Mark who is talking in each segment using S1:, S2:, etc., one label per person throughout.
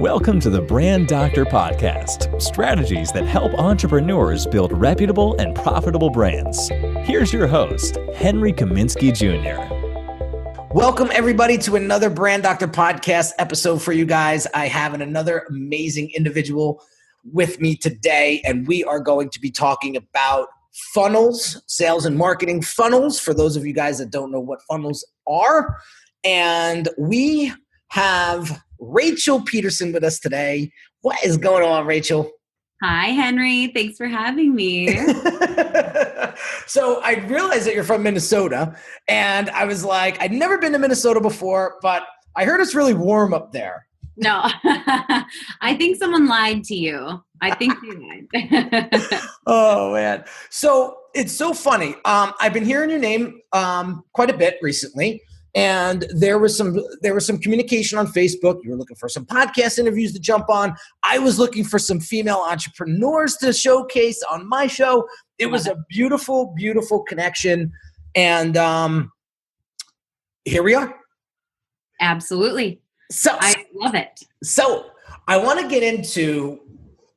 S1: Welcome to the Brand Doctor Podcast, strategies that help entrepreneurs build reputable and profitable brands. Here's your host, Henry Kaminski Jr.
S2: Welcome, everybody, to another Brand Doctor Podcast episode for you guys. I have another amazing individual with me today, and we are going to be talking about funnels, sales and marketing funnels, for those of you guys that don't know what funnels are. And we have Rachel Pedersen with us today. What is going on, Rachel?
S3: Hi, Henry. Thanks for having me.
S2: So I realized that you're from Minnesota, and I was like, I'd never been to Minnesota before, but I heard it's really warm up there.
S3: No, I think someone lied to you. I think they lied.
S2: Oh, man. So it's so funny. I've been hearing your name quite a bit recently. And there was some communication on Facebook. You were looking for some podcast interviews to jump on. I was looking for some female entrepreneurs to showcase on my show. It was a beautiful, beautiful connection. And here we are.
S3: Absolutely.
S2: So
S3: I love it.
S2: So I want to get into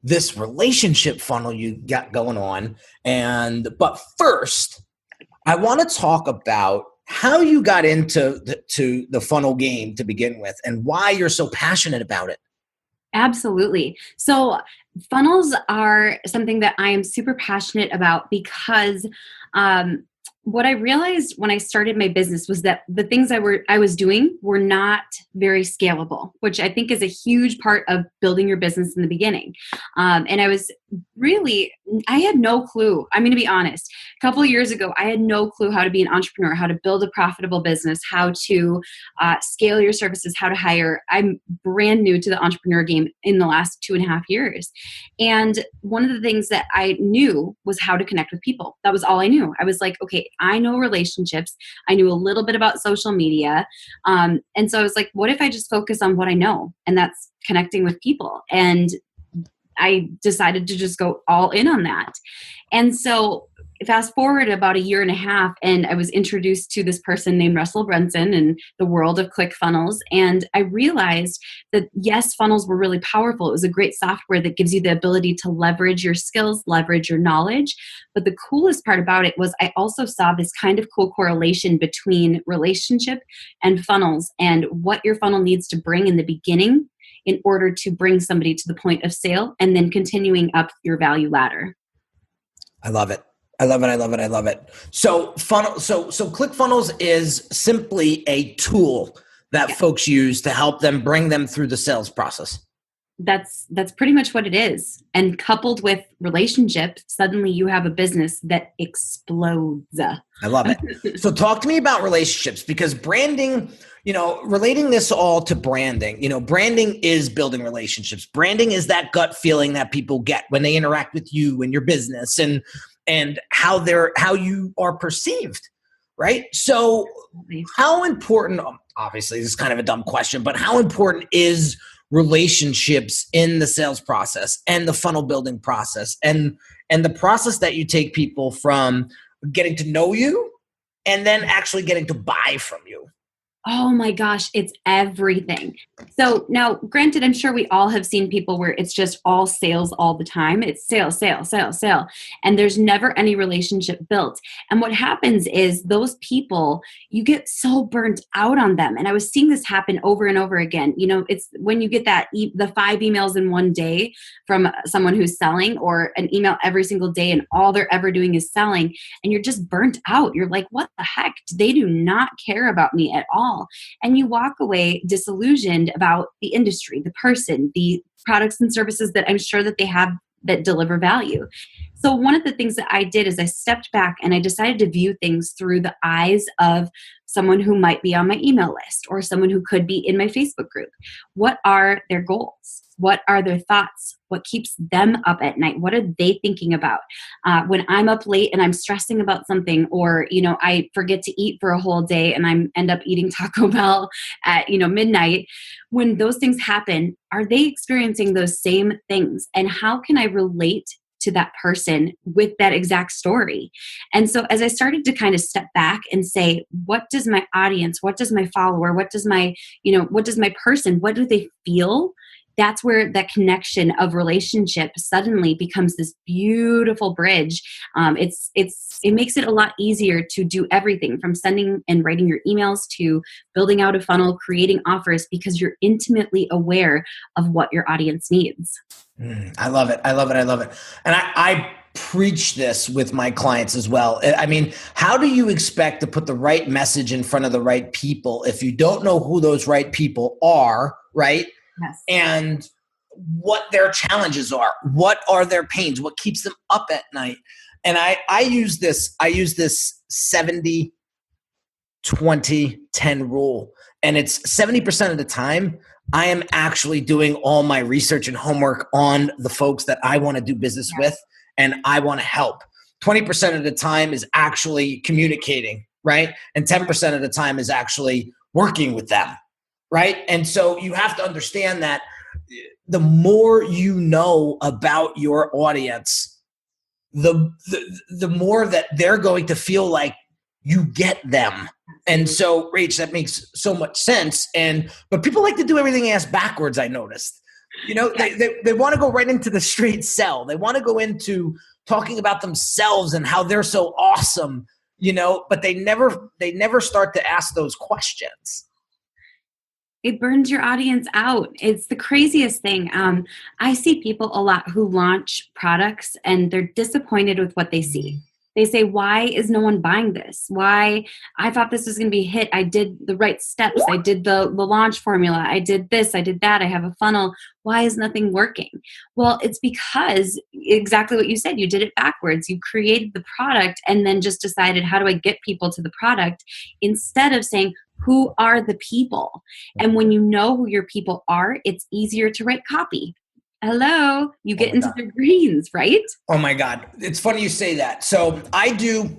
S2: this relationship funnel you got going on. But first, I want to talk about how you got into the funnel game to begin with and why you're so passionate about it.
S3: Absolutely. So funnels are something that I am super passionate about because what I realized when I started my business was that the things I was doing were not very scalable, which I think is a huge part of building your business in the beginning. And I had no clue. I'm going to be honest. A couple of years ago, I had no clue how to be an entrepreneur, how to build a profitable business, how to scale your services, how to hire. I'm brand new to the entrepreneur game in the last 2.5 years. And one of the things that I knew was how to connect with people. That was all I knew. I was like, okay, I know relationships. I knew a little bit about social media. And so I was like, what if I just focus on what I know? And that's connecting with people. And I decided to just go all in on that. And so fast forward about 1.5 years, and I was introduced to this person named Russell Brunson in the world of ClickFunnels. And I realized that, yes, funnels were really powerful. It was a great software that gives you the ability to leverage your skills, leverage your knowledge. But the coolest part about it was I also saw this kind of cool correlation between relationship and funnels and what your funnel needs to bring in the beginning in order to bring somebody to the point of sale and then continuing up your value ladder.
S2: I love it. I love it. So ClickFunnels is simply a tool that folks use to help them bring them through the sales process.
S3: That's pretty much what it is. And coupled with relationships, suddenly you have a business that explodes.
S2: I love it. So talk to me about relationships, because branding, relating this all to branding, branding is building relationships. Branding is that gut feeling that people get when they interact with you and your business and how you are perceived, right? So how important, obviously this is kind of a dumb question, but how important is relationships in the sales process and the funnel building process and the process that you take people from getting to know you and then actually getting to buy from you?
S3: Oh my gosh, it's everything. So now, granted, I'm sure we all have seen people where it's just all sales all the time. It's sale, sale, sale, sale. And there's never any relationship built. And what happens is those people, you get so burnt out on them. And I was seeing this happen over and over again. It's when you get the 5 emails in one day from someone who's selling, or an email every single day and all they're ever doing is selling, and you're just burnt out. You're like, what the heck? They do not care about me at all. And you walk away disillusioned about the industry, the person, the products and services that I'm sure that they have that deliver value. So one of the things that I did is I stepped back and I decided to view things through the eyes of someone who might be on my email list or someone who could be in my Facebook group. What are their goals? What are their thoughts? What keeps them up at night? What are they thinking about? When I'm up late and I'm stressing about something, or, I forget to eat for a whole day and I end up eating Taco Bell at, midnight. When those things happen, are they experiencing those same things? And how can I relate to that person with that exact story? And so as I started to kind of step back and say, what does my audience, what does my follower, what does my person, what do they feel that's where that connection of relationship suddenly becomes this beautiful bridge. It makes it a lot easier to do everything from sending and writing your emails to building out a funnel, creating offers, because you're intimately aware of what your audience needs.
S2: I love it. I love it. I love it. And I preach this with my clients as well. I mean, how do you expect to put the right message in front of the right people if you don't know who those right people are, right?
S3: Yes.
S2: And what their challenges are, what are their pains, what keeps them up at night. And I use this 70, 20, 10 rule. And it's 70% of the time, I am actually doing all my research and homework on the folks that I want to do business with and I want to help. 20% of the time is actually communicating, right? And 10% of the time is actually working with them, right? And so you have to understand that the more you know about your audience, the more that they're going to feel like you get them. And so, Rach, that makes so much sense. But people like to do everything ass backwards, I noticed. You know, they want to go right into the straight sell. They want to go into talking about themselves and how they're so awesome, you know, but they never start to ask those questions.
S3: It burns your audience out. It's the craziest thing. I see people a lot who launch products and they're disappointed with what they see. They say, why is no one buying this? Why? I thought this was going to be a hit. I did the right steps. I did the launch formula. I did this. I did that. I have a funnel. Why is nothing working? Well, it's because exactly what you said. You did it backwards. You created the product and then just decided, how do I get people to the product? Instead of saying, who are the people? And when you know who your people are, it's easier to write copy. Hello, you get into their brains, right?
S2: Oh my God. It's funny you say that. So I do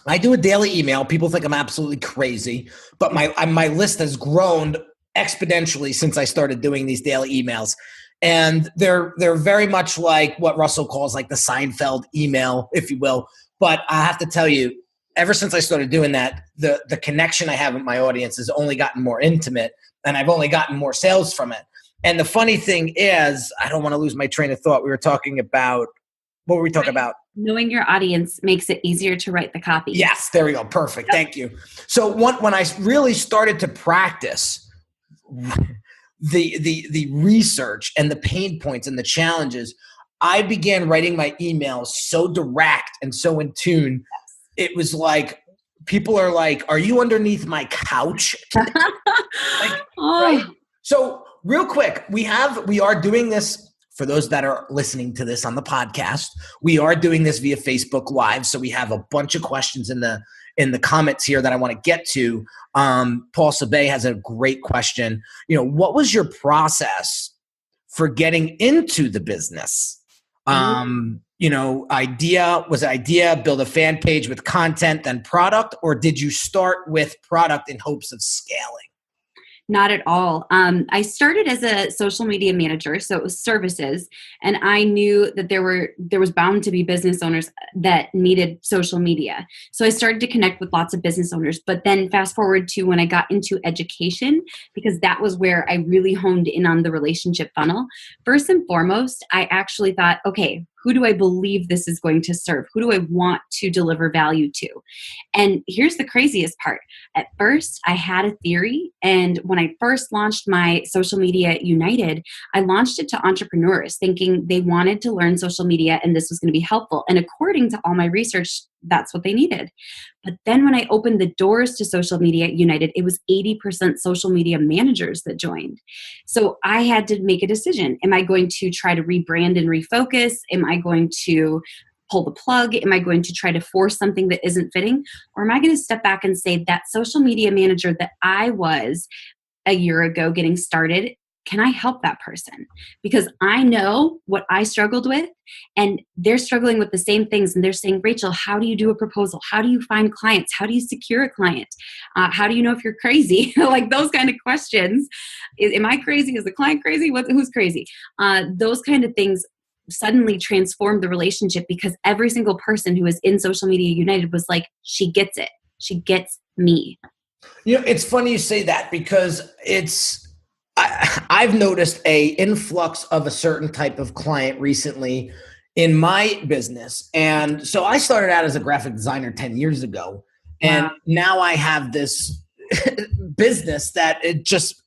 S2: a daily email. People think I'm absolutely crazy, but my list has grown exponentially since I started doing these daily emails. And they're very much like what Russell calls like the Seinfeld email, if you will. But I have to tell you, ever since I started doing that, the connection I have with my audience has only gotten more intimate, and I've only gotten more sales from it. And the funny thing is, I don't want to lose my train of thought. We were talking about, what were we talking about?
S3: Knowing your audience makes it easier to write the copy.
S2: Yes, there we go. Perfect. Yep. Thank you. So when I really started to practice the research and the pain points and the challenges, I began writing my emails so direct and so in tune. It was like, people are like, are you underneath my couch? Right? So real quick, we are doing this for those that are listening to this on the podcast. We are doing this via Facebook Live. So we have a bunch of questions in the comments here that I want to get to. Paul Sabay has a great question. You know, what was your process for getting into the business? You know, idea, build a fan page with content, then product, or did you start with product in hopes of scaling?
S3: Not at all. I started as a social media manager, so it was services, and I knew that there was bound to be business owners that needed social media. So I started to connect with lots of business owners. But then fast forward to when I got into education, because that was where I really honed in on the relationship funnel. First and foremost, I actually thought, okay, who do I believe this is going to serve? Who do I want to deliver value to? And here's the craziest part. At first, I had a theory. And when I first launched my Social Media United, I launched it to entrepreneurs thinking they wanted to learn social media and this was going to be helpful. And according to all my research, that's what they needed. But then when I opened the doors to Social Media United, it was 80% social media managers that joined. So I had to make a decision. Am I going to try to rebrand and refocus? Am I going to pull the plug? Am I going to try to force something that isn't fitting? Or am I going to step back and say that social media manager that I was a year ago getting started, can I help that person? Because I know what I struggled with and they're struggling with the same things. And they're saying, Rachel, how do you do a proposal? How do you find clients? How do you secure a client? How do you know if you're crazy? Like those kind of questions. Am I crazy? Is the client crazy? Who's crazy? Those kind of things suddenly transformed the relationship because every single person who was in Social Media United was like, she gets it. She gets me.
S2: You know, it's funny you say that because I've noticed a influx of a certain type of client recently in my business. And so I started out as a graphic designer 10 years ago. And now I have this business that it just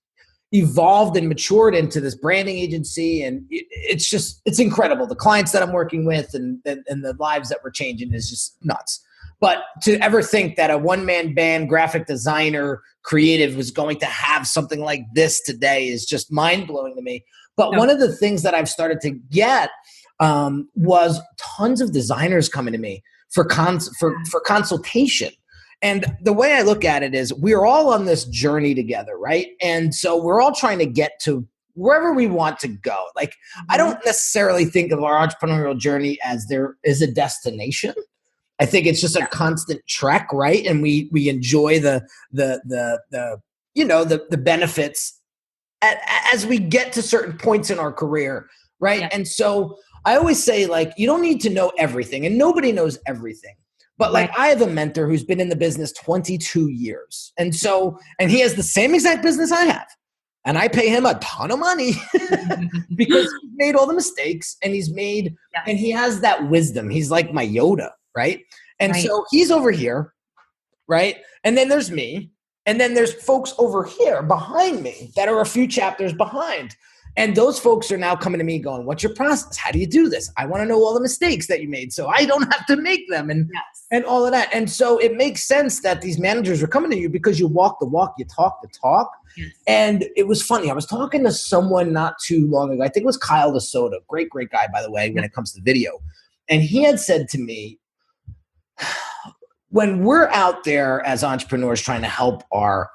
S2: evolved and matured into this branding agency. And it's incredible. The clients that I'm working with and the lives that we're changing is just nuts. But to ever think that a one-man band graphic designer creative was going to have something like this today is just mind-blowing to me. But one of the things that I've started to get was tons of designers coming to me for consultation. And the way I look at it is we're all on this journey together, right? And so we're all trying to get to wherever we want to go. Like, I don't necessarily think of our entrepreneurial journey as there is a destination. I think it's just a constant trek, right? And we enjoy the benefits as we get to certain points in our career, right? Yeah. And so I always say, like, you don't need to know everything, and nobody knows everything. But like, I have a mentor who's been in the business 22 years, and he has the same exact business I have, and I pay him a ton of money because he's made all the mistakes, and and he has that wisdom. He's like my Yoda. Right. And so he's over here. Right. And then there's me. And then there's folks over here behind me that are a few chapters behind. And those folks are now coming to me going, what's your process? How do you do this? I want to know all the mistakes that you made so I don't have to make them and all of that. And so it makes sense that these managers are coming to you because you walk the walk, you talk the talk. Yes. And it was funny. I was talking to someone not too long ago. I think it was Kyle DeSoto. Great guy, by the way, when it comes to video. And he had said to me, when we're out there as entrepreneurs trying to help our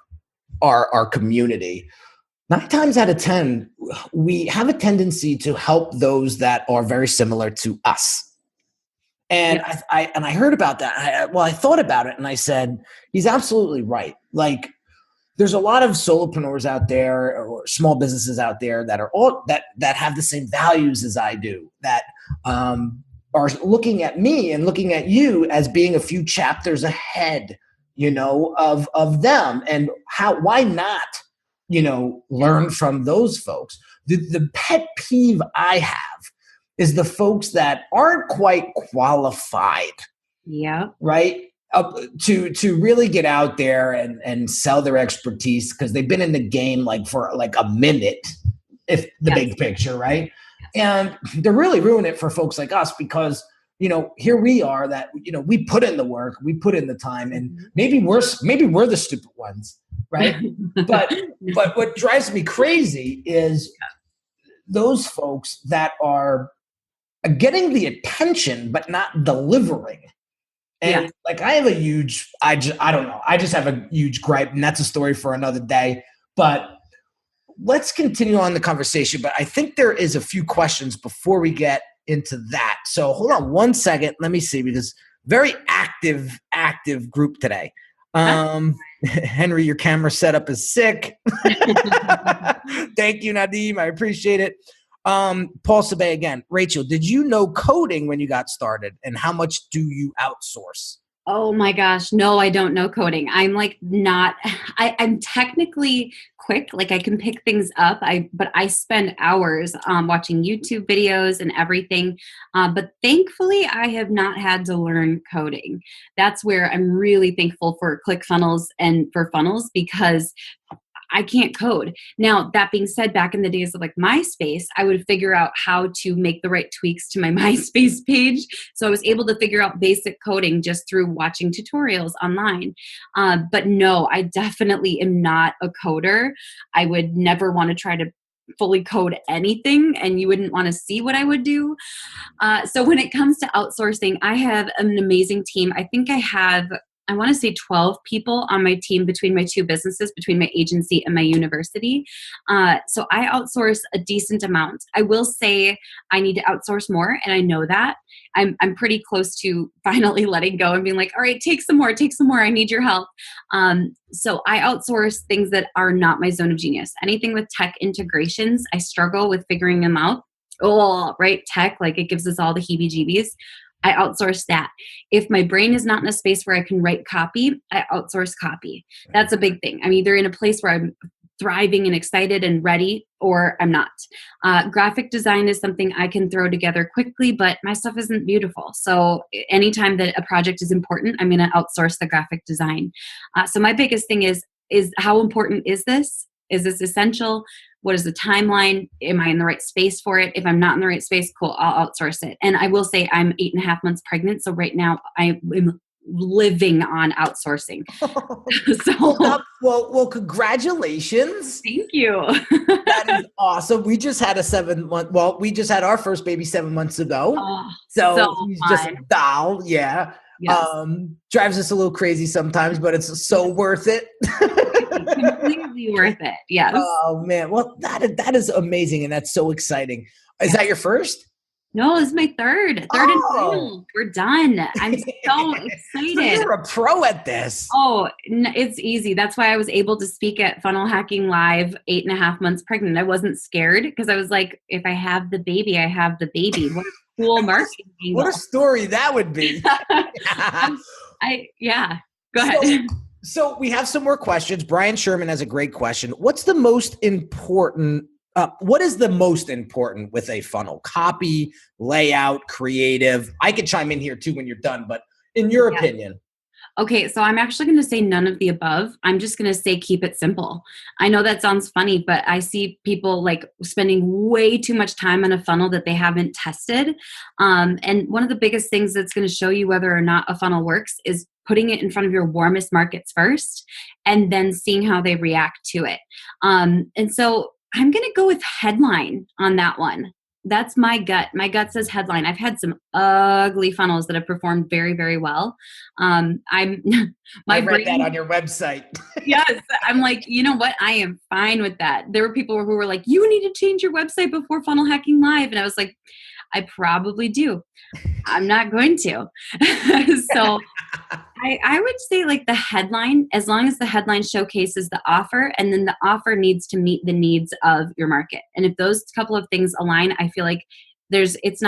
S2: community, 9 times out of 10, we have a tendency to help those that are very similar to us. And I heard about that. I thought about it and I said, he's absolutely right. Like, there's a lot of solopreneurs out there or small businesses out there that are all that have the same values as I do, that are looking at me and looking at you as being a few chapters ahead, of them. And why not, learn from those folks? The pet peeve I have is the folks that aren't quite qualified. Yeah. Right. To really get out there and sell their expertise because they've been in the game for a minute, if the big picture, right? And they're really ruining it for folks like us because, here we are that, we put in the work, we put in the time, and maybe we're the stupid ones, right? but what drives me crazy is those folks that are getting the attention but not delivering. And I have a huge, I don't know, I just have a huge gripe, and that's a story for another day. But let's continue on the conversation, but I think there is a few questions before we get into that. So hold on one second. Let me see, because very active group today. Henry, your camera setup is sick. Thank you, Nadeem. I appreciate it. Paul Sabay again. Rachel, did you know coding when you got started, and how much do you outsource?
S3: Oh my gosh. No, I don't know coding. I'm I'm technically quick. Like, I can pick things up. But I spend hours watching YouTube videos and everything. But thankfully I have not had to learn coding. That's where I'm really thankful for ClickFunnels and for funnels, because I can't code. Now, that being said, back in the days of MySpace, I would figure out how to make the right tweaks to my MySpace page. So I was able to figure out basic coding just through watching tutorials online. But no, I definitely am not a coder. I would never want to try to fully code anything, and you wouldn't want to see what I would do. So when it comes to outsourcing, I have an amazing team. I think I want to say 12 people on my team between my two businesses, between my agency and my university. So I outsource a decent amount. I will say I need to outsource more, and I know that. I'm pretty close to finally letting go and being like, all right, take some more. I need your help. So I outsource things that are not my zone of genius. Anything with tech integrations, I struggle with figuring them out. Oh, right, tech, it gives us all the heebie-jeebies. I outsource that. If my brain is not in a space where I can write copy, I outsource copy. That's a big thing. I'm either in a place where I'm thriving and excited and ready, or I'm not. Graphic design is something I can throw together quickly, but my stuff isn't beautiful. So anytime that a project is important, I'm going to outsource the graphic design. So my biggest thing is how important is this? Is this essential? What is the timeline? Am I in the right space for it? If I'm not in the right space, cool, I'll outsource it. And I will say I'm 8.5 months pregnant. So right now I am living on outsourcing.
S2: Well, congratulations.
S3: Thank you.
S2: That is awesome. We just had we just had our first baby 7 months ago.
S3: Oh,
S2: so he's
S3: fun.
S2: just a doll. Yeah.
S3: Yes.
S2: Drives us a little crazy sometimes, but it's so worth it.
S3: Completely worth it. Yes.
S2: Oh man. Well, that is amazing. And that's so exciting. Is that your first?
S3: No, this is my third and final. We're done. I'm so excited.
S2: So you're a pro at this.
S3: Oh, it's easy. That's why I was able to speak at Funnel Hacking Live 8.5 months pregnant. I wasn't scared because I was like, if I have the baby, I have the baby. What a cool marketing angle.
S2: What a story that would be.
S3: Go ahead.
S2: So we have some more questions. Brian Sherman has a great question. What is the most important with a funnel? Copy, layout, creative? I could chime in here too when you're done, but in your opinion.
S3: Okay, so I'm actually going to say none of the above. I'm just going to say keep it simple. I know that sounds funny, but I see people like spending way too much time on a funnel that they haven't tested. And one of the biggest things that's going to show you whether or not a funnel works is putting it in front of your warmest markets first and then seeing how they react to it. And so I'm going to go with headline on that one. That's my gut. My gut says headline. I've had some ugly funnels that have performed very, very well. I
S2: read that on your website.
S3: Yes. I'm like, you know what? I am fine with that. There were people who were like, you need to change your website before Funnel Hacking Live. And I was like, I probably do. I'm not going to. So I would say like the headline, as long as the headline showcases the offer, and then the offer needs to meet the needs of your market. And if those couple of things align, I feel like it's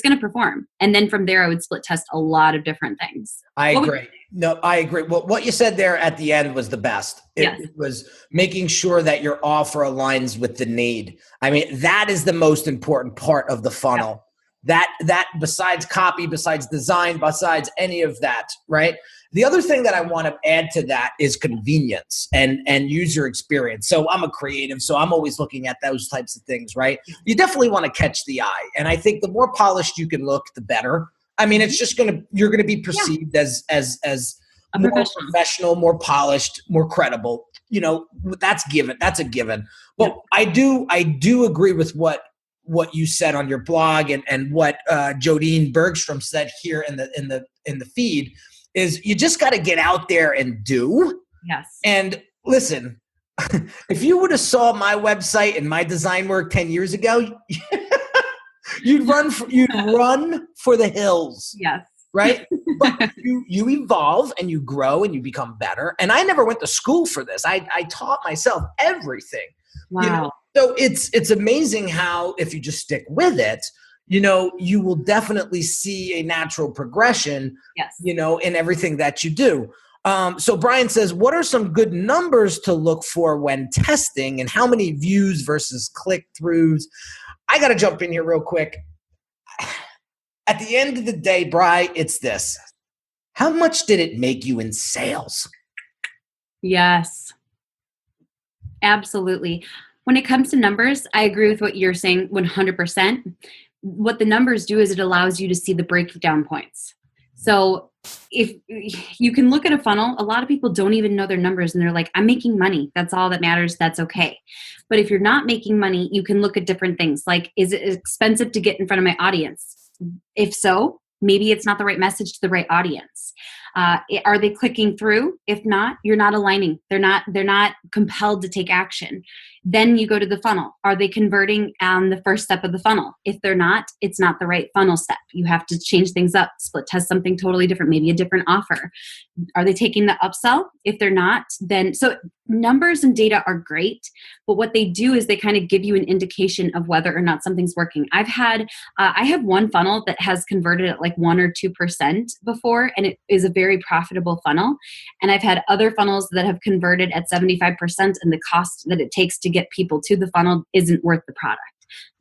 S3: going to perform. And then from there, I would split test a lot of different things.
S2: I agree. Well, what you said there at the end was the best. It was making sure that your offer aligns with the need. I mean, that is the most important part of the funnel. Yeah. That besides copy, besides design, besides any of that, right? The other thing that I want to add to that is convenience and user experience. So I'm a creative, so I'm always looking at those types of things, right? You definitely want to catch the eye. And I think the more polished you can look, the better. I mean, it's just you're going to be perceived as a more professional, more polished, more credible. You know, that's given. That's a given. But I do agree with what you said on your blog and what Jodine Bergstrom said here in the feed is you just got to get out there and do. Yes. And listen, if you would have saw my website and my design work 10 years ago, you'd run for the hills. Yes. Right? But you evolve and you grow and you become better. And I never went to school for this. I taught myself everything. Wow. You know? So it's amazing how if you just stick with it, you know, you will definitely see a natural progression, you know, in everything that you do. So Brian says, what are some good numbers to look for when testing and how many views versus click-throughs? I got to jump in here real quick. At the end of the day, Bri, it's this. How much did it make you in sales?
S3: Yes, absolutely. When it comes to numbers, I agree with what you're saying 100%. What the numbers do is it allows you to see the breakdown points. So if you can look at a funnel, a lot of people don't even know their numbers and they're like, I'm making money. That's all that matters. That's okay. But if you're not making money, you can look at different things. Like, is it expensive to get in front of my audience? If so, maybe it's not the right message to the right audience. Are they clicking through? If not, you're not aligning. They're not compelled to take action. Then you go to the funnel. Are they converting on the first step of the funnel? If they're not, it's not the right funnel step. You have to change things up, split test something totally different, maybe a different offer. Are they taking the upsell? If they're not, then so numbers and data are great, but what they do is they kind of give you an indication of whether or not something's working. I have one funnel that has converted at like 1 or 2% before, and it is a very profitable funnel. And I've had other funnels that have converted at 75%, and the cost that it takes to get people to the funnel isn't worth the product.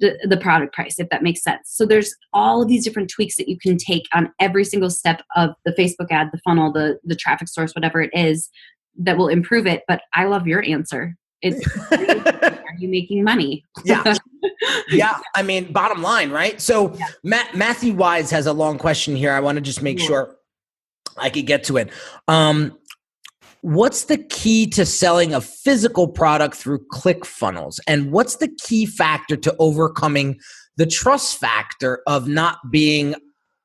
S3: The product price, if that makes sense. So there's all of these different tweaks that you can take on every single step of the Facebook ad, the funnel, the traffic source, whatever it is, that will improve it. But I love your answer. It's are you making money?
S2: Yeah. Yeah. I mean, bottom line, right? So Matthew Wise has a long question here. I want to just make sure I could get to it. What's the key to selling a physical product through ClickFunnels? And what's the key factor to overcoming the trust factor of not being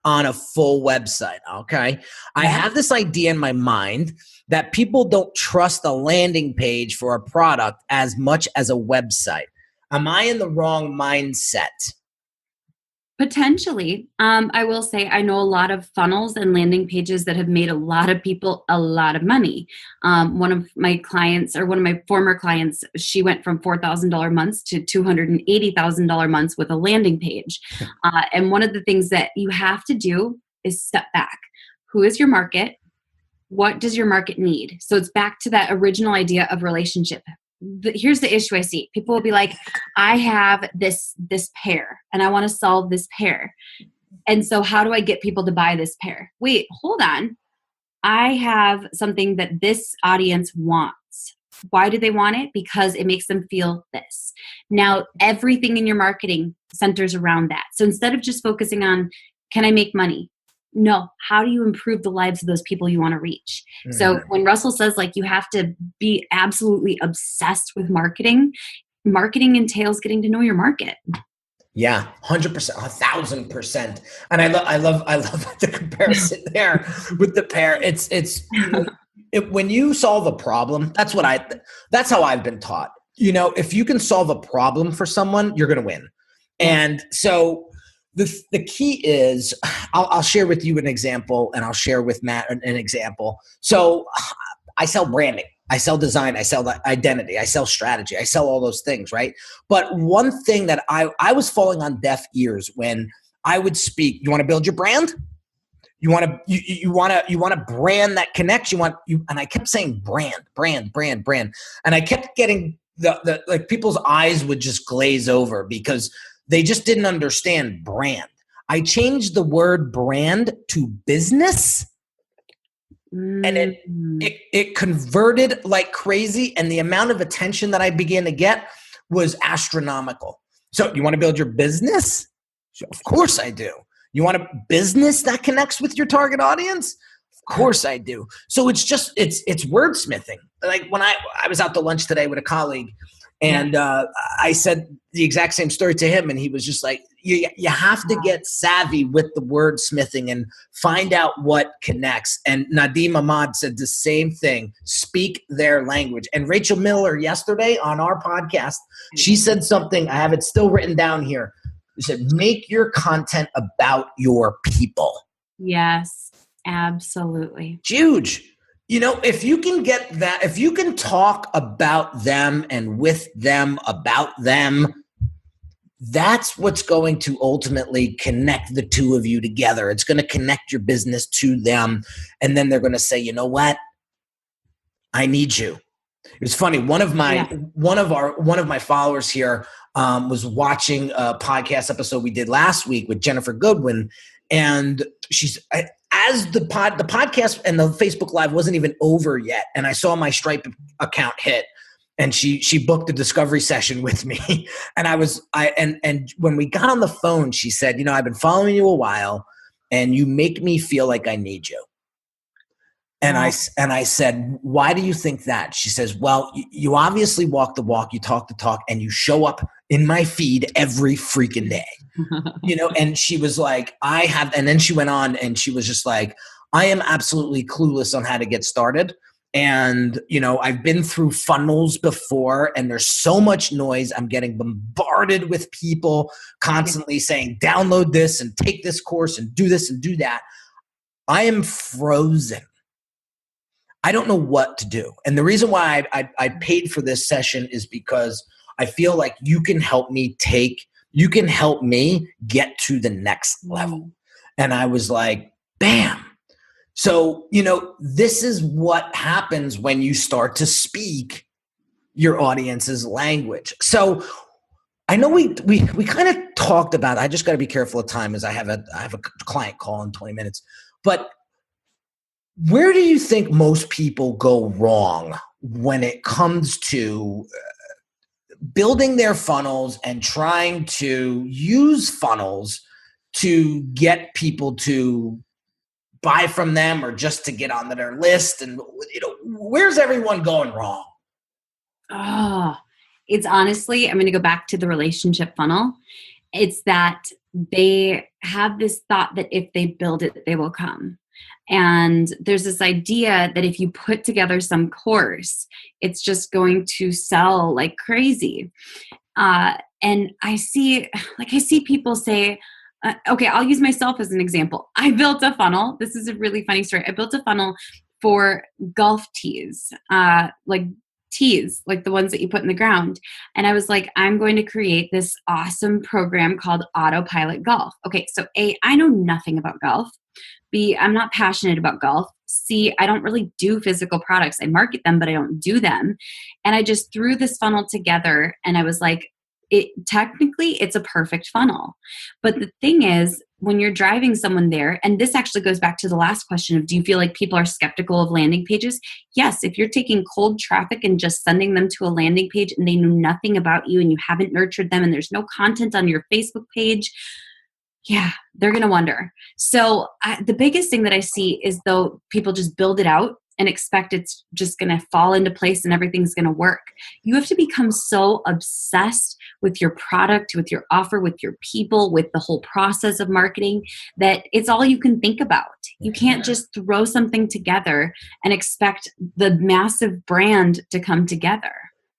S2: on a full website? Okay. I have this idea in my mind that people don't trust a landing page for a product as much as a website. Am I in the wrong mindset?
S3: Potentially. I will say I know a lot of funnels and landing pages that have made a lot of people a lot of money. One of my clients, or one of my former clients, she went from $4,000 months to $280,000 months with a landing page. And one of the things that you have to do is step back. Who is your market? What does your market need? So it's back to that original idea of relationship. Here's the issue I see. People will be like, I have this pair and I want to solve this pair. And so how do I get people to buy this pair? Wait, hold on. I have something that this audience wants. Why do they want it? Because it makes them feel this. Now, everything in your marketing centers around that. So instead of just focusing on, can I make money? No, how do you improve the lives of those people you want to reach? So when Russell says like you have to be absolutely obsessed with marketing, marketing entails getting to know your market.
S2: Yeah, 100%, 1,000%. And I love the comparison there with the pair. When you solve a problem, that's how I've been taught. You know, if you can solve a problem for someone, you're going to win. And so the key is, I'll share with you an example, and I'll share with Matt an example. So I sell branding, I sell design, I sell identity, I sell strategy, I sell all those things, right? But one thing that I was falling on deaf ears when I would speak. You want to build your brand? You want to brand that connects. And I kept saying brand, and I kept getting the like people's eyes would just glaze over because they just didn't understand brand. I changed the word brand to business, and it converted like crazy. And the amount of attention that I began to get was astronomical. So you want to build your business? Of course I do. You want a business that connects with your target audience? Of course I do. So it's wordsmithing. Like when I was out to lunch today with a colleague, and I said the exact same story to him, and he was just like, you have to get savvy with the wordsmithing and find out what connects. And Nadim Ahmad said the same thing, speak their language. And Rachel Miller yesterday on our podcast, she said something, I have it still written down here. She said, make your content about your people.
S3: Yes, absolutely.
S2: It's huge. You know, if you can get that, if you can talk about them and with them about them, that's what's going to ultimately connect the two of you together. It's going to connect your business to them. And then they're going to say, you know what? I need you. It was funny. One of my followers here was watching a podcast episode we did last week with Jennifer Goodwin. And as the podcast and the Facebook Live wasn't even over yet, and I saw my Stripe account hit, and she booked a discovery session with me, and when we got on the phone, she said, "You know, I've been following you a while, and you make me feel like I need you." And I said, "Why do you think that?" She says, "Well, you obviously walk the walk, you talk the talk, and you show up in my feed every freaking day." You know, and she was like, and then she went on and she was just like, I am absolutely clueless on how to get started. And, you know, I've been through funnels before and there's so much noise. I'm getting bombarded with people constantly saying, download this and take this course and do this and do that. I am frozen. I don't know what to do. And the reason why I paid for this session is because I feel like you can help me get to the next level. And I was like, bam, So, this is what happens when you start to speak your audience's language. So I know we kind of talked about, I just got to be careful of time as I have a client call in 20 minutes, but where do you think most people go wrong when it comes to building their funnels and trying to use funnels to get people to buy from them or just to get onto their list? And, where's everyone going wrong?
S3: Oh, it's honestly, I'm going to go back to the relationship funnel. It's that they have this thought that if they build it, they will come. And there's this idea that if you put together some course, it's just going to sell like crazy. And I see people say, okay, I'll use myself as an example. I built a funnel. This is a really funny story. I built a funnel for golf tees, like tees, like the ones that you put in the ground. And I was like, I'm going to create this awesome program called Autopilot Golf. Okay, so A, I know nothing about golf. B, I'm not passionate about golf. C, I don't really do physical products. I market them, but I don't do them. And I just threw this funnel together and I was like, technically it's a perfect funnel. But the thing is, when you're driving someone there, and this actually goes back to the last question of, do you feel like people are skeptical of landing pages? Yes, if you're taking cold traffic and just sending them to a landing page and they know nothing about you and you haven't nurtured them and there's no content on your Facebook page, yeah, they're going to wonder. So the biggest thing that I see is though people just build it out and expect it's just going to fall into place and everything's going to work. You have to become so obsessed with your product, with your offer, with your people, with the whole process of marketing that it's all you can think about. You can't just throw something together and expect the massive brand to come together.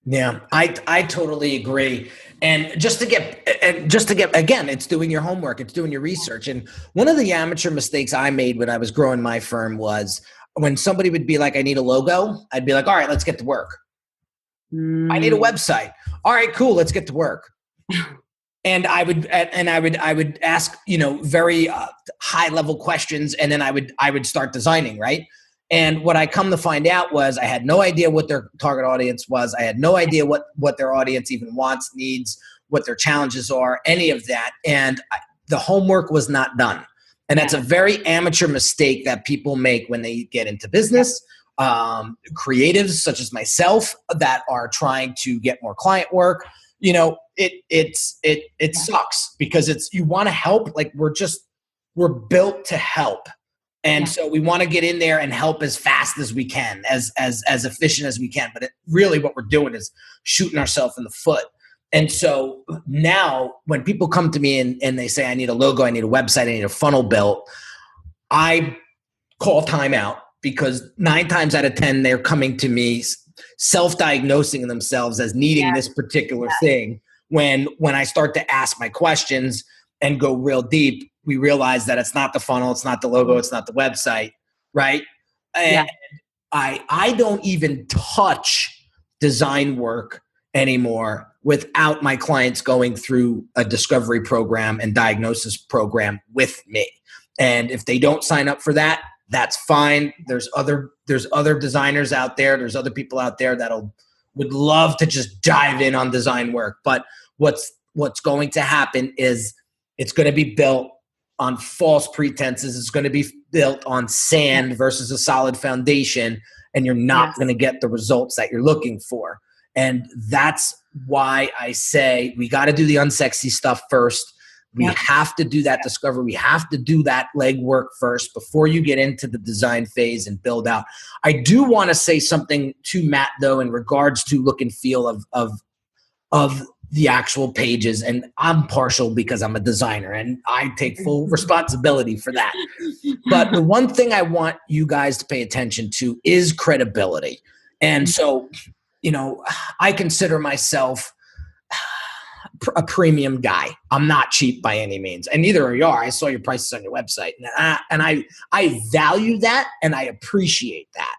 S2: Yeah, I totally agree. And just to get, again, it's doing your homework, it's doing your research. And one of the amateur mistakes I made when I was growing my firm was when somebody would be like, I need a logo, I'd be like, all right, let's get to work. I need a website. All right, cool, let's get to work. And I would ask, very high level questions. And then I would start designing, right? And what I come to find out was I had no idea what their target audience was. I had no idea what their audience even wants, needs, what their challenges are, any of that. And the homework was not done. And that's a very amateur mistake that people make when they get into business. Creatives such as myself that are trying to get more client work, it sucks because you want to help. Like we're built to help. And so we want to get in there and help as fast as we can, as efficient as we can. But really what we're doing is shooting ourselves in the foot. And so now when people come to me and they say, I need a logo, I need a website, I need a funnel built, I call timeout because 9 times out of 10, they're coming to me self-diagnosing themselves as needing this particular thing. When I start to ask my questions and go real deep, we realize that it's not the funnel, it's not the logo, it's not the website, right? And I don't even touch design work anymore without my clients going through a discovery program and diagnosis program with me. And if they don't sign up for that, that's fine. There's other designers out there. There's other people out there would love to just dive in on design work. But what's going to happen is it's going to be built on false pretenses. It's going to be built on sand versus a solid foundation, and you're not going to get the results that you're looking for. And that's why I say we got to do the unsexy stuff first. We have to do that discovery. We have to do that legwork first before you get into the design phase and build out. I do want to say something to Matt, though, in regards to look and feel of the actual pages. And I'm partial because I'm a designer and I take full responsibility for that. But the one thing I want you guys to pay attention to is credibility. And so, I consider myself a premium guy. I'm not cheap by any means, and neither are you. I saw your prices on your website, and I value that and I appreciate that.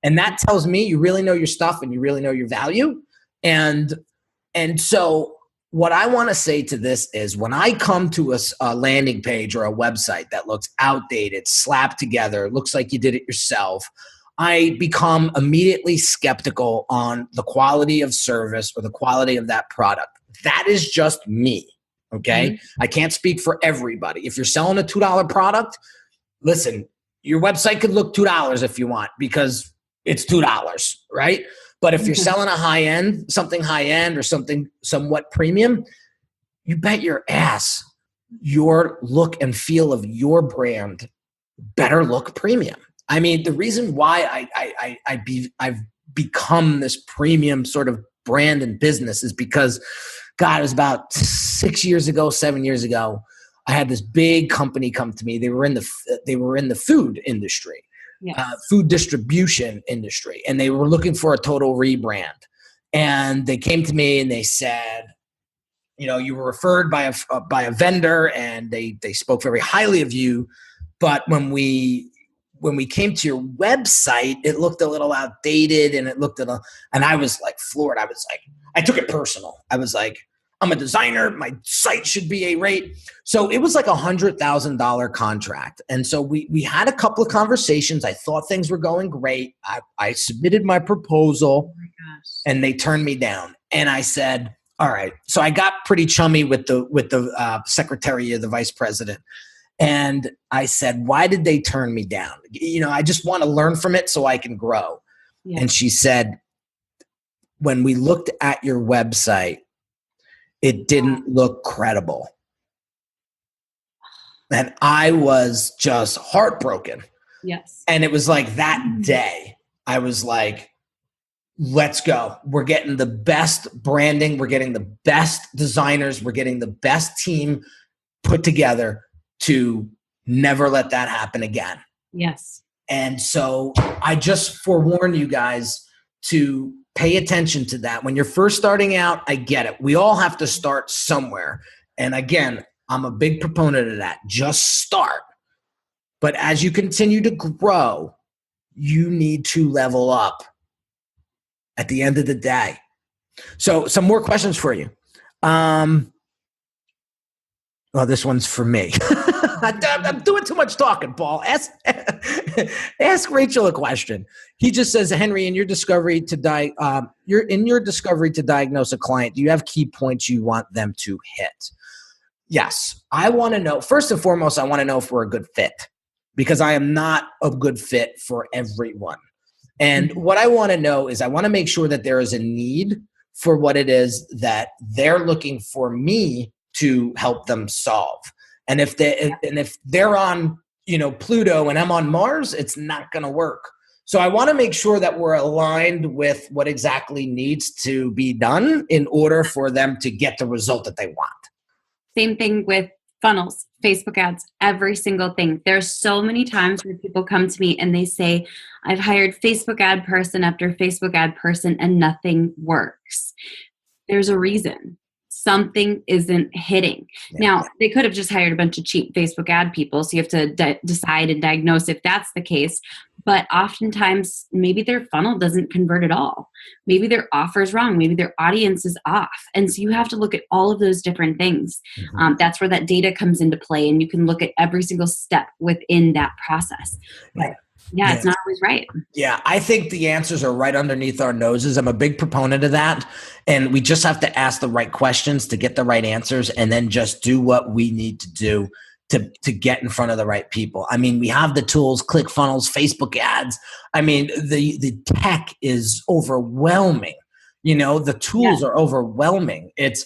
S2: And that tells me you really know your stuff and you really know your value. And so what I want to say to this is when I come to a landing page or a website that looks outdated, slapped together, looks like you did it yourself, I become immediately skeptical on the quality of service or the quality of that product. That is just me, okay? Mm-hmm. I can't speak for everybody. If you're selling a $2 product, listen, your website could look $2 if you want because it's $2, right? But if you're selling a high-end, something high-end or something somewhat premium, you bet your ass your look and feel of your brand better look premium. I mean, the reason why I've become this premium sort of brand and business is because, God, it was about 7 years ago, I had this big company come to me. They were in the food industry. Yes. Food distribution industry, and they were looking for a total rebrand. And they came to me and they said, you were referred by a vendor, and they spoke very highly of you. But when we came to your website, it looked a little outdated, and and I was like floored. I took it personal. I was like, I'm a designer. My site should be a rate. So it was like $100,000 contract. And so we had a couple of conversations. I thought things were going great. I submitted my proposal, and they turned me down. And I said, all right. So I got pretty chummy with the secretary of the vice president. And I said, why did they turn me down? I just want to learn from it so I can grow. Yeah. And she said, when we looked at your website, it didn't look credible. And I was just heartbroken.
S3: Yes.
S2: And it was like that day, I was like, let's go. We're getting the best branding. We're getting the best designers. We're getting the best team put together to never let that happen again.
S3: Yes.
S2: And so I just forewarn you guys to pay attention to that. When you're first starting out, I get it. We all have to start somewhere. And again, I'm a big proponent of that. Just start. But as you continue to grow, you need to level up at the end of the day. So some more questions for you. Well, this one's for me. I'm doing too much talking, Paul. Ask Rachel a question. He just says, Henry, in your discovery to diagnose a client, do you have key points you want them to hit? Yes. I want to know, first and foremost, I want to know if we're a good fit, because I am not a good fit for everyone. And what I want to know is I want to make sure that there is a need for what it is that they're looking for me to help them solve. And if they're on, Pluto and I'm on Mars, it's not going to work. So I want to make sure that we're aligned with what exactly needs to be done in order for them to get the result that they want.
S3: Same thing with funnels, Facebook ads, every single thing. There's so many times where people come to me and they say, I've hired Facebook ad person after Facebook ad person and nothing works. There's a reason. Something isn't hitting. Yeah. Now, they could have just hired a bunch of cheap Facebook ad people, so you have to decide and diagnose if that's the case. But oftentimes, maybe their funnel doesn't convert at all. Maybe their offer is wrong. Maybe their audience is off. And so you have to look at all of those different things. Mm-hmm. That's where that data comes into play, and you can look at every single step within that process. But yeah, it's not always right.
S2: Yeah, I think the answers are right underneath our noses. I'm a big proponent of that. And we just have to ask the right questions to get the right answers, and then just do what we need to do to get in front of the right people. I mean, we have the tools, ClickFunnels, Facebook ads. I mean, the tech is overwhelming. The tools are overwhelming. It's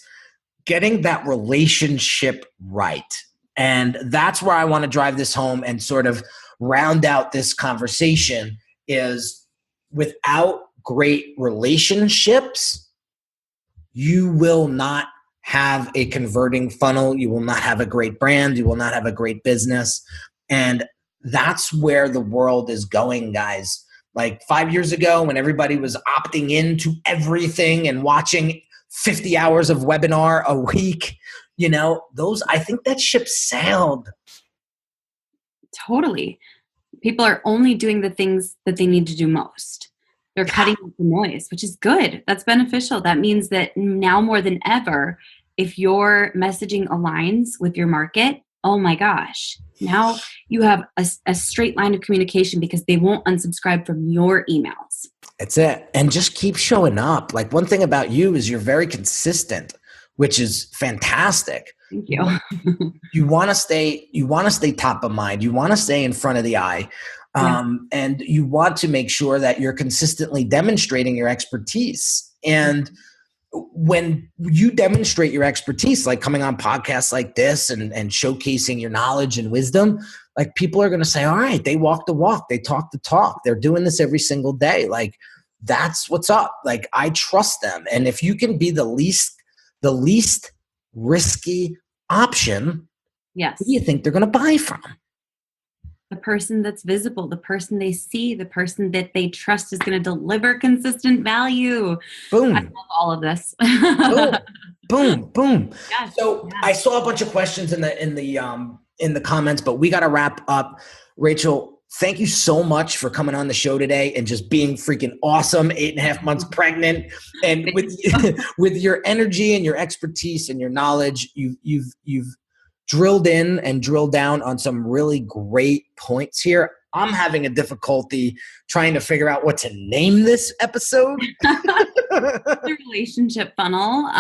S2: getting that relationship right. And that's where I want to drive this home and sort of round out this conversation is without great relationships, you will not have a converting funnel. You will not have a great brand. You will not have a great business. And that's where the world is going, guys. Like 5 years ago, when everybody was opting into everything and watching 50 hours of webinar a week, I think that ship sailed.
S3: Totally. People are only doing the things that they need to do most. They're cutting out the noise, which is good. That's beneficial. That means that now more than ever, if your messaging aligns with your market, oh my gosh, now you have a straight line of communication because they won't unsubscribe from your emails.
S2: That's it. And just keep showing up. Like, one thing about you is you're very consistent, which is fantastic.
S3: Thank you.
S2: You want to stay top of mind. You want to stay in front of the eye. And you want to make sure that you're consistently demonstrating your expertise. And when you demonstrate your expertise, like coming on podcasts like this and showcasing your knowledge and wisdom, like, people are going to say, all right, they walk the walk, they talk the talk, they're doing this every single day. Like, that's what's up. Like, I trust them. And if you can be the least risky option,
S3: yes,
S2: who do you think they're going to buy from?
S3: The person that's visible, the person they see, the person that they trust is going to deliver consistent value.
S2: Boom.
S3: I love all of this.
S2: Boom, boom, boom.
S3: Yes,
S2: so
S3: yes.
S2: I saw a bunch of questions in the comments, but we got to wrap up. Rachel, thank you so much for coming on the show today and just being freaking awesome. 8.5 months pregnant, and with your energy and your expertise and your knowledge, you've drilled in and drilled down on some really great points here. I'm having a difficulty trying to figure out what to name this episode.
S3: The relationship funnel.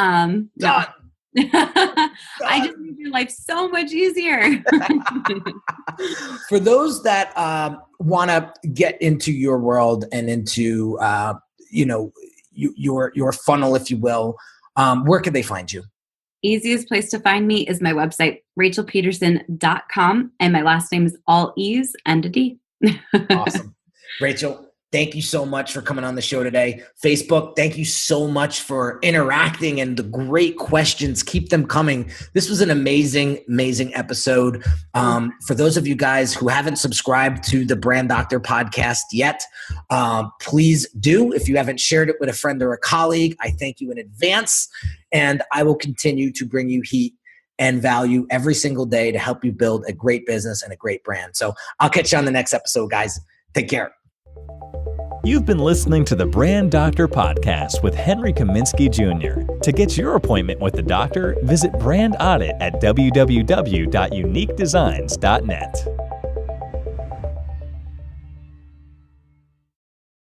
S3: No. I just made your life so much easier.
S2: For those that want to get into your world and into your funnel, if you will, where can they find you?
S3: Easiest place to find me is my website, rachelpedersen.com. And my last name is all E's and a D.
S2: Awesome. Rachel, thank you so much for coming on the show today. Facebook, thank you so much for interacting and the great questions. Keep them coming. This was an amazing, amazing episode. For those of you guys who haven't subscribed to the Brand Doctor podcast yet, please do. If you haven't shared it with a friend or a colleague, I thank you in advance. And I will continue to bring you heat and value every single day to help you build a great business and a great brand. So I'll catch you on the next episode, guys. Take care.
S1: You've been listening to the Brand Doctor Podcast with Henry Kaminski Jr. To get your appointment with the doctor, visit Brand Audit at www.uniquedesignz.net.